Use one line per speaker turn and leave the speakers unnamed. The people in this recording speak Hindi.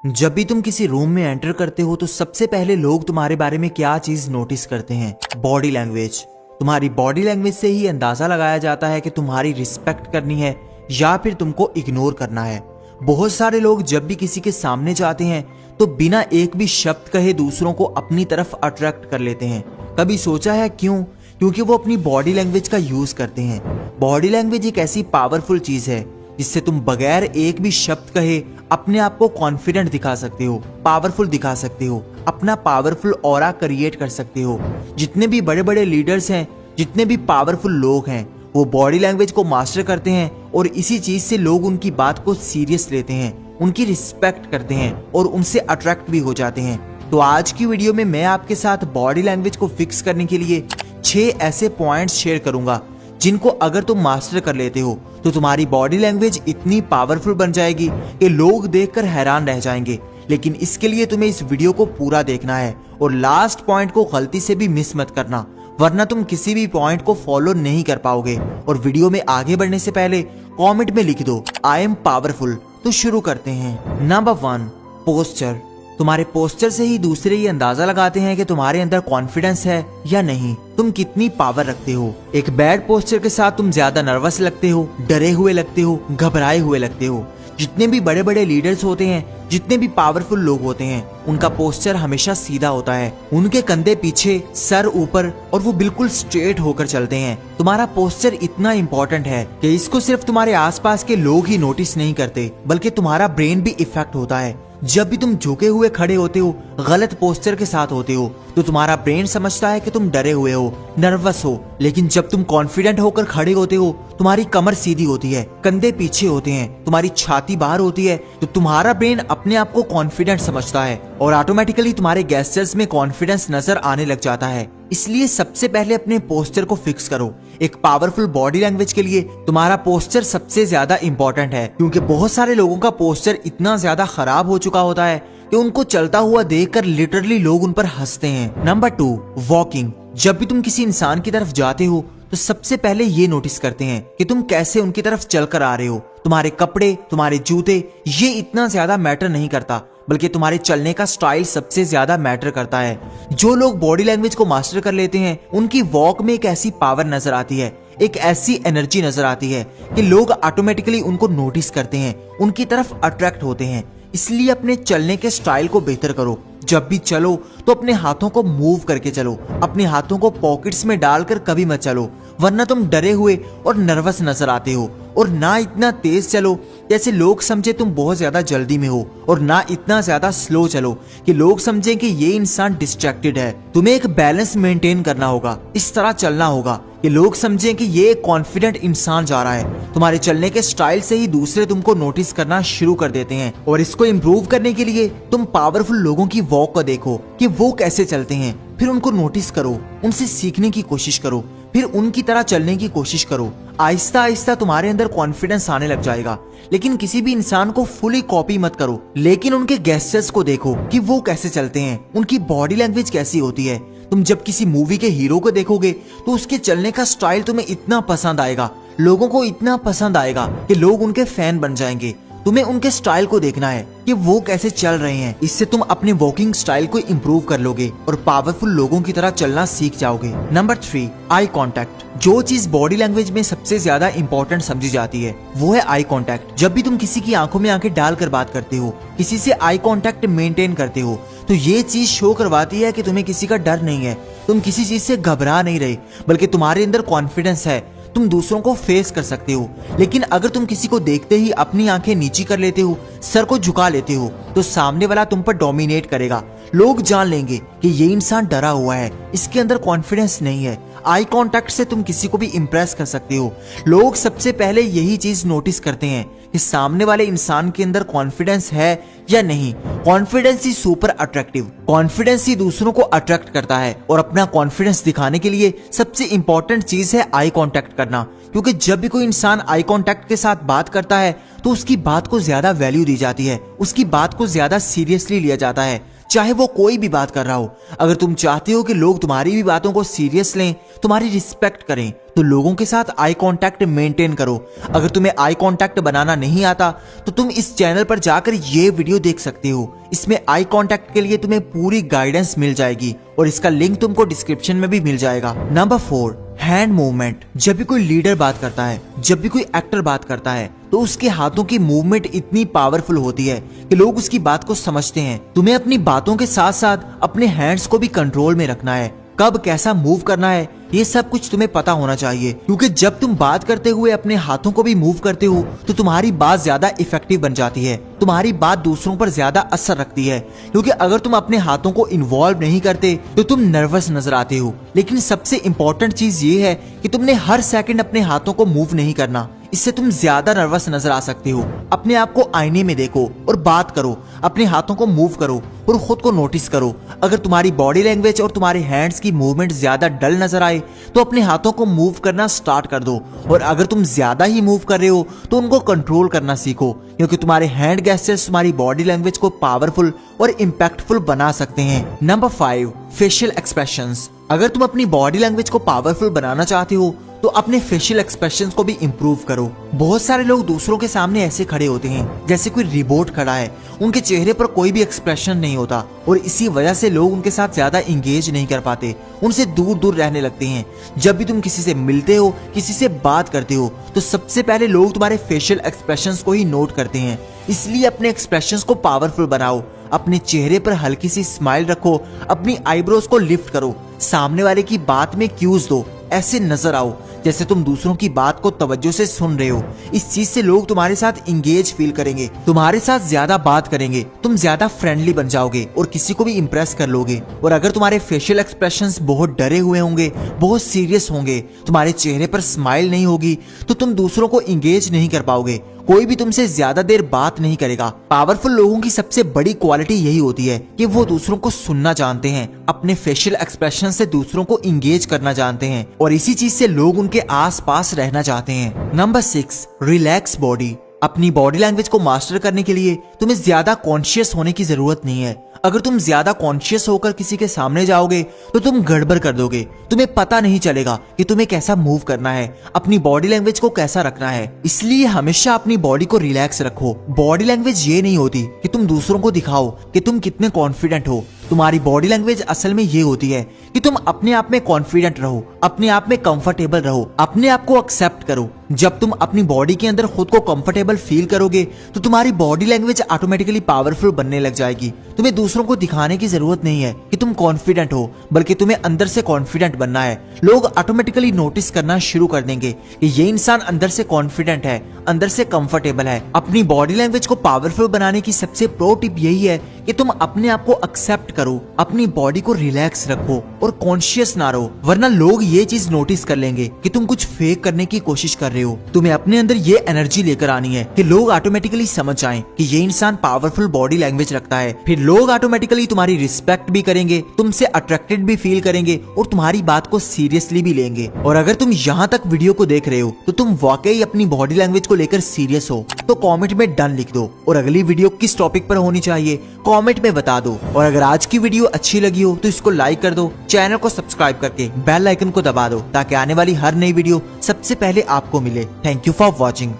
जब भी तुम किसी रूम में एंटर करते हो तो सबसे पहले लोग तुम्हारे बारे में क्या चीज नोटिस करते हैं? Body language. तुम्हारी बॉडी लैंग्वेज से ही अंदाजा लगाया जाता है कि तुम्हारी रिस्पेक्ट करनी है या फिर तुमको इग्नोर करना है। बहुत सारे लोग जब भी किसी के सामने जाते हैं तो बिना एक भी शब्द कहे दूसरों को अपनी तरफ अट्रैक्ट कर लेते हैं। कभी सोचा है क्यों? क्योंकि वो अपनी बॉडी लैंग्वेज का यूज करते हैं। बॉडी लैंग्वेज एक ऐसी पावरफुल चीज है जिससे तुम बगैर एक भी शब्द कहे अपने आप को कॉन्फिडेंट दिखा सकते हो, पावरफुल दिखा सकते हो, अपना पावरफुल ऑरा क्रिएट कर सकते हो। जितने भी बड़े बड़े लीडर्स हैं, जितने भी पावरफुल लोग हैं, वो बॉडी लैंग्वेज को मास्टर करते हैं और इसी चीज से लोग उनकी बात को सीरियस लेते हैं, उनकी रिस्पेक्ट करते हैं और उनसे अट्रैक्ट भी हो जाते हैं। तो आज की वीडियो में मैं आपके साथ बॉडी लैंग्वेज को फिक्स करने के लिए 6 ऐसे पॉइंट्स शेयर करूंगा जिनको अगर तुम मास्टर कर लेते हो तो तुम्हारी बॉडी लैंग्वेज इतनी पावरफुल बन जाएगी कि लोग देखकर हैरान रह जाएंगे। लेकिन इसके लिए तुम्हें इस वीडियो को पूरा देखना है और लास्ट पॉइंट को गलती से भी मिस मत करना, वरना तुम किसी भी पॉइंट को फॉलो नहीं कर पाओगे। और वीडियो में आगे बढ़ने से पहले कमेंट में लिख दो आई एम पावरफुल। तो शुरू करते हैं। Number 1, posture. तुम्हारे पोस्चर से ही दूसरे ये अंदाजा लगाते हैं कि तुम्हारे अंदर कॉन्फिडेंस है या नहीं, तुम कितनी पावर रखते हो। एक बैड पोस्चर के साथ तुम ज्यादा नर्वस लगते हो, डरे हुए लगते हो, घबराए हुए लगते हो। जितने भी बड़े बड़े लीडर्स होते हैं, जितने भी पावरफुल लोग होते हैं, उनका पोस्चर हमेशा सीधा होता है। उनके कंधे पीछे, सर ऊपर और वो बिल्कुल स्ट्रेट होकर चलते हैं। तुम्हारा पोस्चर इतना इंपॉर्टेंट है कि इसको सिर्फ तुम्हारे आसपास के लोग ही नोटिस नहीं करते, बल्कि तुम्हारा ब्रेन भी इफेक्ट होता है। जब भी तुम झुके हुए खड़े होते हो, गलत पोस्चर के साथ होते हो, तो तुम्हारा ब्रेन समझता है कि तुम डरे हुए हो, नर्वस हो। लेकिन जब तुम कॉन्फिडेंट होकर खड़े होते हो, तुम्हारी कमर सीधी होती है, कंधे पीछे होते हैं, तुम्हारी छाती बाहर होती है, तो तुम्हारा ब्रेन अपने आप को कॉन्फिडेंट समझता है और ऑटोमेटिकली तुम्हारे गेस्चर्स में कॉन्फिडेंस नजर आने लग जाता है। इसलिए सबसे पहले अपने पोस्चर को फिक्स करो। एक पावरफुल बॉडी लैंग्वेज के लिए तुम्हारा पोस्चर सबसे ज्यादा इंपॉर्टेंट है, क्योंकि बहुत सारे लोगों का पोस्चर इतना ज्यादा खराब हो चुका होता है कि उनको चलता हुआ देखकर लिटरली लोग उन पर हंसते हैं। Number 2, walking. जब भी तुम किसी इंसान की तरफ जाते हो तो सबसे पहले ये नोटिस करते हैं कि तुम कैसे उनकी तरफ चलकर आ रहे हो। तुम्हारे कपड़े, तुम्हारे जूते, ये इतना ज्यादा मैटर नहीं करता, बल्कि तुम्हारे चलने का स्टाइल सबसे ज्यादा मैटर करता है। जो लोग बॉडी लैंग्वेज को मास्टर कर लेते हैं, उनकी वॉक में एक ऐसी पावर नजर आती है, एक ऐसी एनर्जी नजर आती है कि लोग ऑटोमेटिकली उनको नोटिस करते हैं, उनकी तरफ अट्रैक्ट होते हैं। इसलिए अपने चलने के स्टाइल को बेहतर करो। जब भी चलो तो अपने हाथों को मूव करके चलो, अपने हाथों को पॉकेट्स में डालकर कभी मत चलो, वरना तुम डरे हुए और नर्वस नजर आते हो। और ना इतना तेज चलो जैसे लोग समझे तुम बहुत ज्यादा जल्दी में हो, और ना इतना ज्यादा स्लो चलो कि लोग समझें कि ये इंसान डिस्ट्रैक्टेड है। तुम्हें एक बैलेंस मेंटेन करना होगा, इस तरह चलना होगा कि लोग समझें कि ये एक कॉन्फिडेंट इंसान जा रहा है। तुम्हारे चलने के स्टाइल से ही दूसरे तुमको नोटिस करना शुरू कर देते हैं। और इसको इम्प्रूव करने के लिए तुम पावरफुल लोगों की वॉक को देखो कि वो कैसे चलते हैं, फिर उनको नोटिस करो, उनसे सीखने की कोशिश करो, फिर उनकी तरह चलने की कोशिश करो। आहिस्ता आहिस्ता तुम्हारे अंदर कॉन्फिडेंस आने लग जाएगा। लेकिन किसी भी इंसान को फुली कॉपी मत करो, लेकिन उनके गेस्चर्स को देखो कि वो कैसे चलते हैं, उनकी बॉडी लैंग्वेज कैसी होती है। तुम जब किसी मूवी के हीरो को देखोगे तो उसके चलने का स्टाइल तुम्हें इतना पसंद आएगा, लोगों को इतना पसंद आएगा कि लोग उनके फैन बन जाएंगे। तुम्हें उनके स्टाइल को देखना है कि वो कैसे चल रहे हैं। इससे तुम अपने वॉकिंग स्टाइल को इम्प्रूव कर लोगे और पावरफुल लोगों की तरह चलना सीख जाओगे। Number 3, eye contact. जो चीज बॉडी लैंग्वेज में सबसे ज्यादा इंपॉर्टेंट समझी जाती है वो है आई कॉन्टैक्ट। जब भी तुम किसी की आंखों में आंखें डालकर बात करते हो, किसी से आई कॉन्टैक्ट मेंटेन करते हो, तो ये चीज शो करवाती है कि तुम्हें किसी का डर नहीं है, तुम किसी चीज से घबरा नहीं रहे, बल्कि तुम्हारे अंदर कॉन्फिडेंस है, तुम दूसरों को फेस कर सकते हो। लेकिन अगर तुम किसी को देखते ही अपनी आंखें नीची कर लेते हो, सर को झुका लेते हो, तो सामने वाला तुम पर डोमिनेट करेगा। लोग जान लेंगे कि ये इंसान डरा हुआ है, इसके अंदर कॉन्फिडेंस नहीं है। आई कांटेक्ट से तुम किसी को भी इंप्रेस कर सकते हो। लोग सबसे पहले यही चीज नोटिस करते हैं कि सामने वाले इंसान के अंदर कॉन्फिडेंस है या नहीं। कॉन्फिडेंस ही सुपर अट्रैक्टिव, कॉन्फिडेंस ही दूसरों को अट्रैक्ट करता है। और अपना कॉन्फिडेंस दिखाने के लिए सबसे इंपॉर्टेंट चीज है आई कांटेक्ट करना, क्योंकि जब भी कोई इंसान आई कांटेक्ट के साथ बात करता है तो उसकी बात को ज्यादा वैल्यू दी जाती है, उसकी बात को ज्यादा सीरियसली लिया जाता है। चाहे वो कोई भी बात कर रहा हो। अगर तुम चाहते हो कि लोग तुम्हारी भी बातों को सीरियस लें, तुम्हारी रिस्पेक्ट करें, तो लोगों के साथ आई कांटेक्ट मेंटेन करो। अगर तुम्हें आई कांटेक्ट बनाना नहीं आता तो तुम इस चैनल पर जाकर ये वीडियो देख सकते हो। इसमें आई कांटेक्ट के लिए तुम्हें पूरी गाइडेंस मिल जाएगी और इसका लिंक तुमको डिस्क्रिप्शन में भी मिल जाएगा। Number 4, hand movement. जब भी कोई लीडर बात करता है, जब भी कोई एक्टर बात करता है, तो उसके हाथों की मूवमेंट इतनी पावरफुल होती है कि लोग उसकी बात को समझते हैं। तुम्हें अपनी बातों के साथ साथ अपने हैंड्स को भी कंट्रोल में रखना है। कब कैसा मूव करना है ये सब कुछ तुम्हें पता होना चाहिए, क्योंकि जब तुम बात करते हुए अपने हाथों को भी मूव करते हो तो तुम्हारी बात ज्यादा इफेक्टिव बन जाती है, तुम्हारी बात दूसरों पर ज्यादा असर रखती है। क्योंकि अगर तुम अपने हाथों को इन्वॉल्व नहीं करते तो तुम नर्वस नजर आते हो। लेकिन सबसे इंपॉर्टेंट चीज ये है कि तुमने हर सेकंड अपने हाथों को मूव नहीं करना, इससे तुम ज्यादा नर्वस नजर आ सकते हो। अपने आप को आईने में देखो और बात करो, अपने हाथों को मूव करो और खुद को नोटिस करो। अगर तुम्हारी बॉडी लैंग्वेज और तुम्हारे हैंड्स की मूवमेंट ज्यादा डल नजर आए तो अपने हाथों को मूव करना स्टार्ट कर दो, और अगर तुम ज्यादा ही मूव कर रहे हो तो उनको कंट्रोल करना सीखो, क्योंकि तुम्हारे हैंड गेस्चर्स तुम्हारी बॉडी लैंग्वेज को पावरफुल और इम्पैक्टफुल बना सकते हैं। Number 5, facial expressions. अगर तुम अपनी बॉडी लैंग्वेज को पावरफुल बनाना चाहते हो तो अपने फेशियल एक्सप्रेशंस को भी इंप्रूव करो। बहुत सारे लोग दूसरों के सामने ऐसे खड़े होते हैं जैसे कोई रोबोट खड़ा है, उनके चेहरे पर कोई भी एक्सप्रेशन नहीं होता और इसी वजह से लोग उनके साथ ज्यादा इंगेज नहीं कर पाते, उनसे दूर दूर रहने लगते हैं। जब भी तुम किसी से मिलते हो, किसी से बात करते हो, तो सबसे पहले लोग तुम्हारे फेशियल एक्सप्रेशंस को ही नोट करते हैं। इसलिए अपने एक्सप्रेशंस को पावरफुल बनाओ, अपने चेहरे पर हल्की सी स्माइल रखो, अपनी आईब्रोज को लिफ्ट करो, सामने वाले की बात में क्यूज दो, ऐसे नजर आओ जैसे तुम दूसरों की बात को तवज्जो से सुन रहे हो। इस चीज से लोग तुम्हारे साथ इंगेज फील करेंगे, तुम्हारे साथ ज्यादा बात करेंगे, तुम ज्यादा फ्रेंडली बन जाओगे और किसी को भी इंप्रेस कर लोगे। और अगर तुम्हारे फेशियल एक्सप्रेशंस बहुत डरे हुए होंगे, बहुत सीरियस होंगे, तुम्हारे चेहरे पर स्माइल नहीं होगी, तो तुम दूसरों को इंगेज नहीं कर पाओगे, कोई भी तुमसे ज्यादा देर बात नहीं करेगा। पावरफुल लोगों की सबसे बड़ी क्वालिटी यही होती है कि वो दूसरों को सुनना जानते हैं, अपने फेशियल एक्सप्रेशन से दूसरों को इंगेज करना जानते हैं और इसी चीज से लोग उनके आसपास रहना चाहते हैं। Number 6, relax body. अपनी बॉडी लैंग्वेज को मास्टर करने के लिए तुम्हें ज्यादा कॉन्शियस होने की जरूरत नहीं है। अगर तुम ज्यादा कॉन्शियस होकर किसी के सामने जाओगे तो तुम गड़बड़ कर दोगे, तुम्हें पता नहीं चलेगा कि तुम्हें कैसा मूव करना है, अपनी बॉडी लैंग्वेज को कैसा रखना है। इसलिए हमेशा अपनी बॉडी को रिलैक्स रखो। बॉडी लैंग्वेज ये नहीं होती कि तुम दूसरों को दिखाओ कि तुम कितने कॉन्फिडेंट हो। तुम्हारी बॉडी लैंग्वेज असल में ये होती है कि तुम अपने आप में कॉन्फिडेंट रहो, अपने आप में कंफर्टेबल रहो, अपने आप को एक्सेप्ट करो। जब तुम अपनी बॉडी के अंदर खुद को कंफर्टेबल फील करोगे तो तुम्हारी बॉडी लैंग्वेज ऑटोमेटिकली पावरफुल बनने लग जाएगी। तुम्हें दूसरों को दिखाने की जरूरत नहीं है कि तुम कॉन्फिडेंट हो, बल्कि तुम्हें अंदर से कॉन्फिडेंट बनना है। लोग ऑटोमेटिकली नोटिस करना शुरू कर देंगे कि ये इंसान अंदर से कॉन्फिडेंट है, अंदर से कंफर्टेबल है। अपनी बॉडी लैंग्वेज को पावरफुल बनाने की सबसे प्रो टिप यही है कि तुम अपने आप को एक्सेप्ट करो, अपनी बॉडी को रिलैक्स रखो और कॉन्शियस ना रहो, वरना लोग ये चीज नोटिस कर लेंगे कि तुम कुछ फेक करने की कोशिश कर रहे हो। तुम्हें अपने अंदर ये एनर्जी लेकर आनी है कि लोग ऑटोमेटिकली समझ जाएं कि ये इंसान पावरफुल बॉडी लैंग्वेज रखता है। फिर लोग ऑटोमेटिकली तुम्हारी रिस्पेक्ट भी करेंगे, तुमसे अट्रैक्टेड भी फील करेंगे और तुम्हारी बात को सीरियसली भी लेंगे। और अगर तुम यहाँ तक वीडियो को देख रहे हो तो तुम वाकई अपनी बॉडी लैंग्वेज को लेकर सीरियस हो, तो कमेंट में डन लिख दो और अगली वीडियो किस टॉपिक पर होनी चाहिए कमेंट में बता दो। और अगर आज की वीडियो अच्छी लगी हो तो इसको लाइक कर दो, चैनल को सब्सक्राइब करके बेल आइकन को दबा दो ताकि आने वाली हर नई वीडियो सबसे पहले आपको मिले। Thank you for watching.